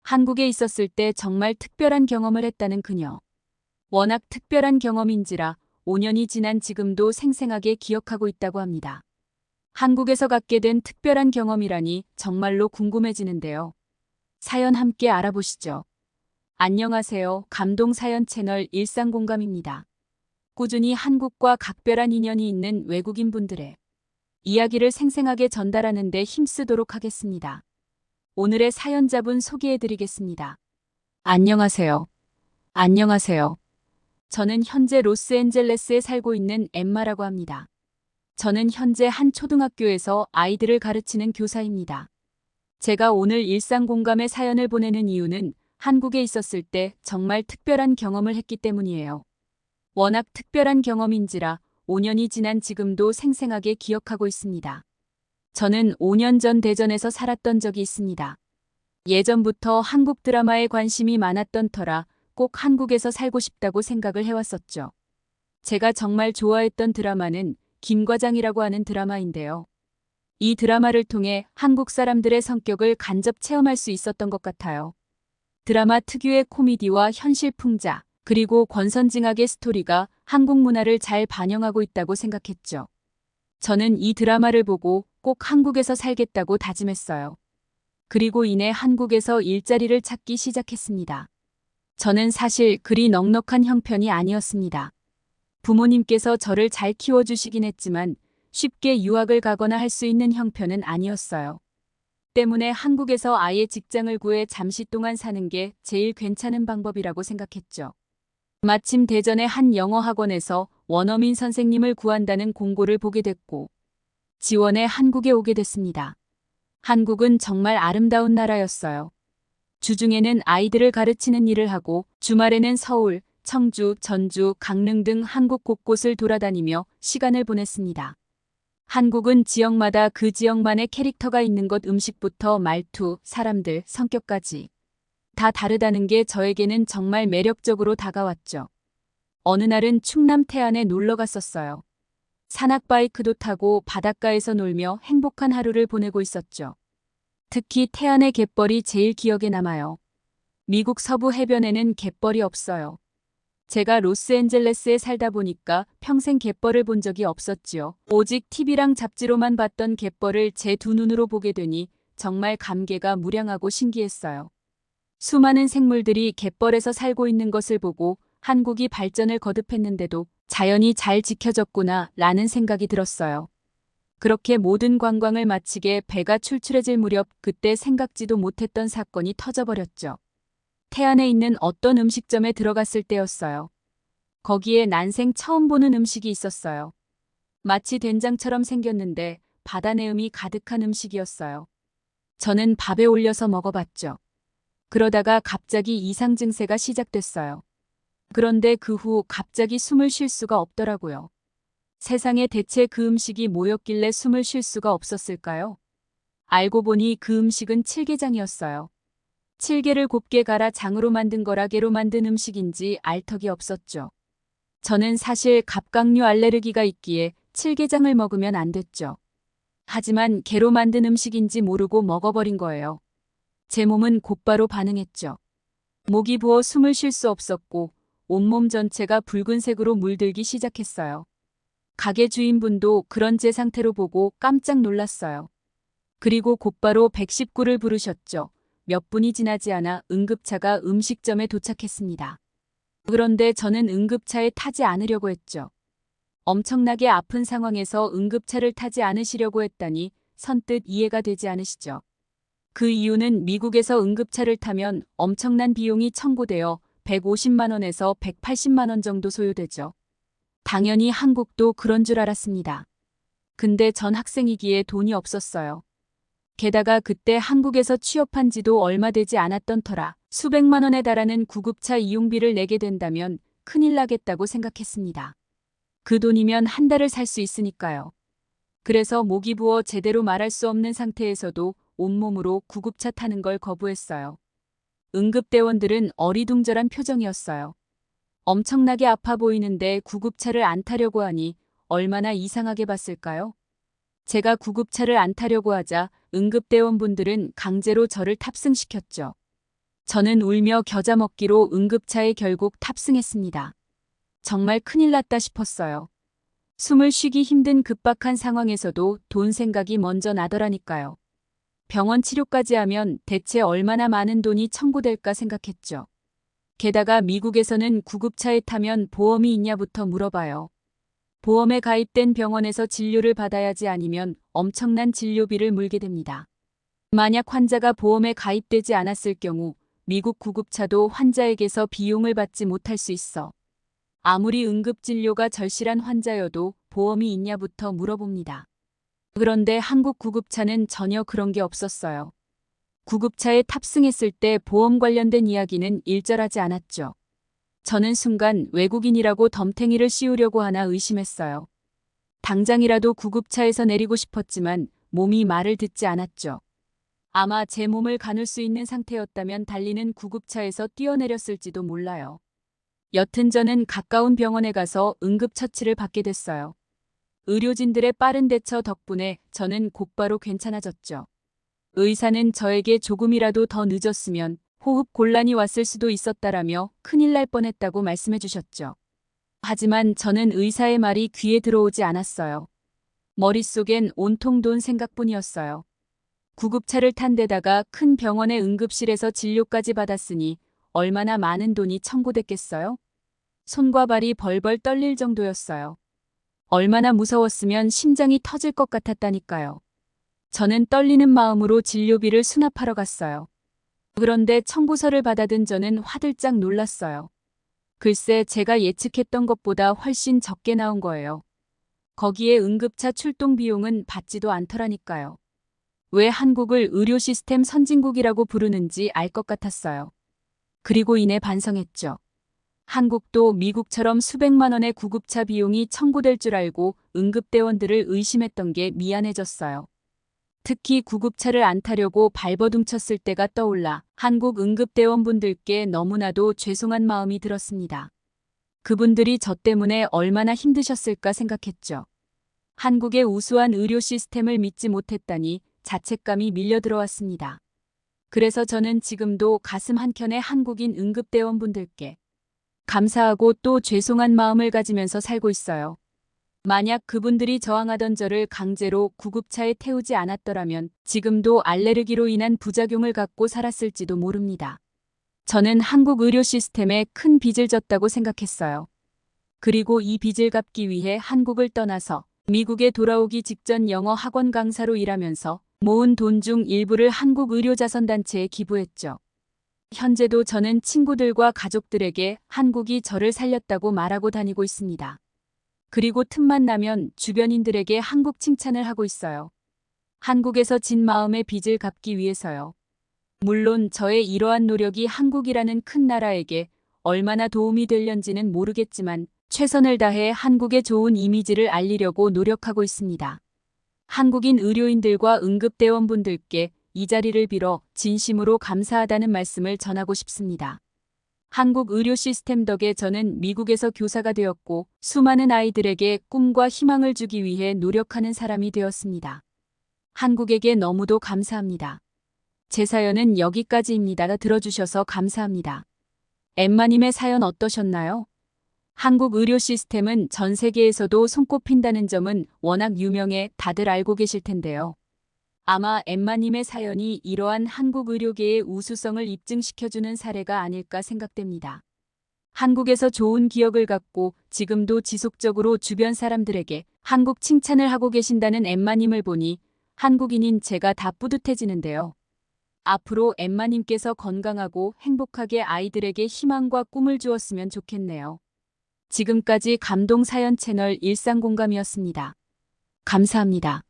한국에 있었을 때 정말 특별한 경험을 했다는 그녀. 워낙 특별한 경험인지라 5년이 지난 지금도 생생하게 기억하고 있다고 합니다. 한국에서 갖게 된 특별한 경험이라니 정말로 궁금해지는데요. 사연 함께 알아보시죠. 안녕하세요. 감동사연 채널 일상공감입니다. 꾸준히 한국과 각별한 인연이 있는 외국인 분들의 이야기를 생생하게 전달하는 데 힘쓰도록 하겠습니다. 오늘의 사연자분 소개해드리겠습니다. 안녕하세요. 안녕하세요. 저는 현재 로스앤젤레스에 살고 있는 엠마라고 합니다. 저는 현재 한 초등학교에서 아이들을 가르치는 교사입니다. 제가 오늘 일상공감의 사연을 보내는 이유는 한국에 있었을 때 정말 특별한 경험을 했기 때문이에요. 워낙 특별한 경험인지라 5년이 지난 지금도 생생하게 기억하고 있습니다. 저는 5년 전 대전에서 살았던 적이 있습니다. 예전부터 한국 드라마에 관심이 많았던 터라 꼭 한국에서 살고 싶다고 생각을 해왔었죠. 제가 정말 좋아했던 드라마는 김과장이라고 하는 드라마인데요. 이 드라마를 통해 한국 사람들의 성격을 간접 체험할 수 있었던 것 같아요. 드라마 특유의 코미디와 현실 풍자, 그리고 권선징악의 스토리가 한국 문화를 잘 반영하고 있다고 생각했죠. 저는 이 드라마를 보고 꼭 한국에서 살겠다고 다짐했어요. 그리고 이내 한국에서 일자리를 찾기 시작했습니다. 저는 사실 그리 넉넉한 형편이 아니었습니다. 부모님께서 저를 잘 키워주시긴 했지만 쉽게 유학을 가거나 할 수 있는 형편은 아니었어요. 때문에 한국에서 아예 직장을 구해 잠시 동안 사는 게 제일 괜찮은 방법이라고 생각했죠. 마침 대전의 한 영어 학원에서 원어민 선생님을 구한다는 공고를 보게 됐고 지원해 한국에 오게 됐습니다. 한국은 정말 아름다운 나라였어요. 주중에는 아이들을 가르치는 일을 하고 주말에는 서울, 청주, 전주, 강릉 등 한국 곳곳을 돌아다니며 시간을 보냈습니다. 한국은 지역마다 그 지역만의 캐릭터가 있는 것, 음식부터 말투, 사람들, 성격까지 다 다르다는 게 저에게는 정말 매력적으로 다가왔죠. 어느 날은 충남 태안에 놀러 갔었어요. 산악바이크도 타고 바닷가에서 놀며 행복한 하루를 보내고 있었죠. 특히 태안의 갯벌이 제일 기억에 남아요. 미국 서부 해변에는 갯벌이 없어요. 제가 로스앤젤레스에 살다 보니까 평생 갯벌을 본 적이 없었지요. 오직 TV랑 잡지로만 봤던 갯벌을 제 두 눈으로 보게 되니 정말 감개가 무량하고 신기했어요. 수많은 생물들이 갯벌에서 살고 있는 것을 보고 한국이 발전을 거듭했는데도 자연이 잘 지켜졌구나 라는 생각이 들었어요. 그렇게 모든 관광을 마치게 배가 출출해질 무렵 그때 생각지도 못했던 사건이 터져버렸죠. 태안에 있는 어떤 음식점에 들어갔을 때였어요. 거기에 난생 처음 보는 음식이 있었어요. 마치 된장처럼 생겼는데 바다 내음이 가득한 음식이었어요. 저는 밥에 올려서 먹어봤죠. 그러다가 갑자기 이상 증세가 시작됐어요. 그런데 그 후 갑자기 숨을 쉴 수가 없더라고요. 세상에 대체 그 음식이 뭐였길래 숨을 쉴 수가 없었을까요? 알고 보니 그 음식은 칠게장이었어요. 칠게를 곱게 갈아 장으로 만든 거라 게로 만든 음식인지 알 턱이 없었죠. 저는 사실 갑각류 알레르기가 있기에 칠게장을 먹으면 안 됐죠. 하지만 게로 만든 음식인지 모르고 먹어버린 거예요. 제 몸은 곧바로 반응했죠. 목이 부어 숨을 쉴 수 없었고 온몸 전체가 붉은색으로 물들기 시작했어요. 가게 주인분도 그런 제 상태로 보고 깜짝 놀랐어요. 그리고 곧바로 119를 부르셨죠. 몇 분이 지나지 않아 응급차가 음식점에 도착했습니다. 그런데 저는 응급차에 타지 않으려고 했죠. 엄청나게 아픈 상황에서 응급차를 타지 않으시려고 했다니 선뜻 이해가 되지 않으시죠. 그 이유는 미국에서 응급차를 타면 엄청난 비용이 청구되어 150만 원에서 180만 원 정도 소요되죠. 당연히 한국도 그런 줄 알았습니다. 근데 전 학생이기에 돈이 없었어요. 게다가 그때 한국에서 취업한 지도 얼마 되지 않았던 터라 수백만 원에 달하는 구급차 이용비를 내게 된다면 큰일 나겠다고 생각했습니다. 그 돈이면 한 달을 살 수 있으니까요. 그래서 목이 부어 제대로 말할 수 없는 상태에서도 온몸으로 구급차 타는 걸 거부했어요. 응급대원들은 어리둥절한 표정이었어요. 엄청나게 아파 보이는데 구급차를 안 타려고 하니 얼마나 이상하게 봤을까요? 제가 구급차를 안 타려고 하자 응급대원분들은 강제로 저를 탑승시켰죠. 저는 울며 겨자 먹기로 응급차에 결국 탑승했습니다. 정말 큰일 났다 싶었어요. 숨을 쉬기 힘든 급박한 상황에서도 돈 생각이 먼저 나더라니까요. 병원 치료까지 하면 대체 얼마나 많은 돈이 청구될까 생각했죠. 게다가 미국에서는 구급차에 타면 보험이 있냐부터 물어봐요. 보험에 가입된 병원에서 진료를 받아야지 아니면 엄청난 진료비를 물게 됩니다. 만약 환자가 보험에 가입되지 않았을 경우 미국 구급차도 환자에게서 비용을 받지 못할 수 있어 아무리 응급진료가 절실한 환자여도 보험이 있냐부터 물어봅니다. 그런데 한국 구급차는 전혀 그런 게 없었어요. 구급차에 탑승했을 때 보험 관련된 이야기는 일절하지 않았죠. 저는 순간 외국인이라고 덤탱이를 씌우려고 하나 의심했어요. 당장이라도 구급차에서 내리고 싶었지만 몸이 말을 듣지 않았죠. 아마 제 몸을 가눌 수 있는 상태였다면 달리는 구급차에서 뛰어내렸을지도 몰라요. 여튼 저는 가까운 병원에 가서 응급처치를 받게 됐어요. 의료진들의 빠른 대처 덕분에 저는 곧바로 괜찮아졌죠. 의사는 저에게 조금이라도 더 늦었으면 호흡 곤란이 왔을 수도 있었다라며 큰일 날 뻔했다고 말씀해 주셨죠. 하지만 저는 의사의 말이 귀에 들어오지 않았어요. 머릿속엔 온통 돈 생각뿐이었어요. 구급차를 탄 데다가 큰 병원의 응급실에서 진료까지 받았으니 얼마나 많은 돈이 청구됐겠어요? 손과 발이 벌벌 떨릴 정도였어요. 얼마나 무서웠으면 심장이 터질 것 같았다니까요. 저는 떨리는 마음으로 진료비를 수납하러 갔어요. 그런데 청구서를 받아든 저는 화들짝 놀랐어요. 글쎄 제가 예측했던 것보다 훨씬 적게 나온 거예요. 거기에 응급차 출동 비용은 받지도 않더라니까요. 왜 한국을 의료 시스템 선진국이라고 부르는지 알 것 같았어요. 그리고 이내 반성했죠. 한국도 미국처럼 수백만 원의 구급차 비용이 청구될 줄 알고 응급대원들을 의심했던 게 미안해졌어요. 특히 구급차를 안 타려고 발버둥쳤을 때가 떠올라 한국 응급대원분들께 너무나도 죄송한 마음이 들었습니다. 그분들이 저 때문에 얼마나 힘드셨을까 생각했죠. 한국의 우수한 의료 시스템을 믿지 못했다니 자책감이 밀려 들어왔습니다. 그래서 저는 지금도 가슴 한켠에 한국인 응급대원분들께 감사하고 또 죄송한 마음을 가지면서 살고 있어요. 만약 그분들이 저항하던 저를 강제로 구급차에 태우지 않았더라면 지금도 알레르기로 인한 부작용을 갖고 살았을지도 모릅니다. 저는 한국 의료 시스템에 큰 빚을 졌다고 생각했어요. 그리고 이 빚을 갚기 위해 한국을 떠나서 미국에 돌아오기 직전 영어 학원 강사로 일하면서 모은 돈 중 일부를 한국 의료자선단체에 기부했죠. 현재도 저는 친구들과 가족들에게 한국이 저를 살렸다고 말하고 다니고 있습니다. 그리고 틈만 나면 주변인들에게 한국 칭찬을 하고 있어요. 한국에서 진 마음의 빚을 갚기 위해서요. 물론 저의 이러한 노력이 한국이라는 큰 나라에게 얼마나 도움이 되려는지는 모르겠지만 최선을 다해 한국의 좋은 이미지를 알리려고 노력하고 있습니다. 한국인 의료인들과 응급대원분들께 이 자리를 빌어 진심으로 감사하다는 말씀을 전하고 싶습니다. 한국 의료 시스템 덕에 저는 미국에서 교사가 되었고 수많은 아이들에게 꿈과 희망을 주기 위해 노력하는 사람이 되었습니다. 한국에게 너무도 감사합니다. 제 사연은 여기까지입니다. 들어주셔서 감사합니다. 엠마님의 사연 어떠셨나요? 한국 의료 시스템은 전 세계에서도 손꼽힌다는 점은 워낙 유명해 다들 알고 계실 텐데요. 아마 엠마님의 사연이 이러한 한국 의료계의 우수성을 입증시켜주는 사례가 아닐까 생각됩니다. 한국에서 좋은 기억을 갖고 지금도 지속적으로 주변 사람들에게 한국 칭찬을 하고 계신다는 엠마님을 보니 한국인인 제가 다 뿌듯해지는데요. 앞으로 엠마님께서 건강하고 행복하게 아이들에게 희망과 꿈을 주었으면 좋겠네요. 지금까지 감동사연 채널 일상공감이었습니다. 감사합니다.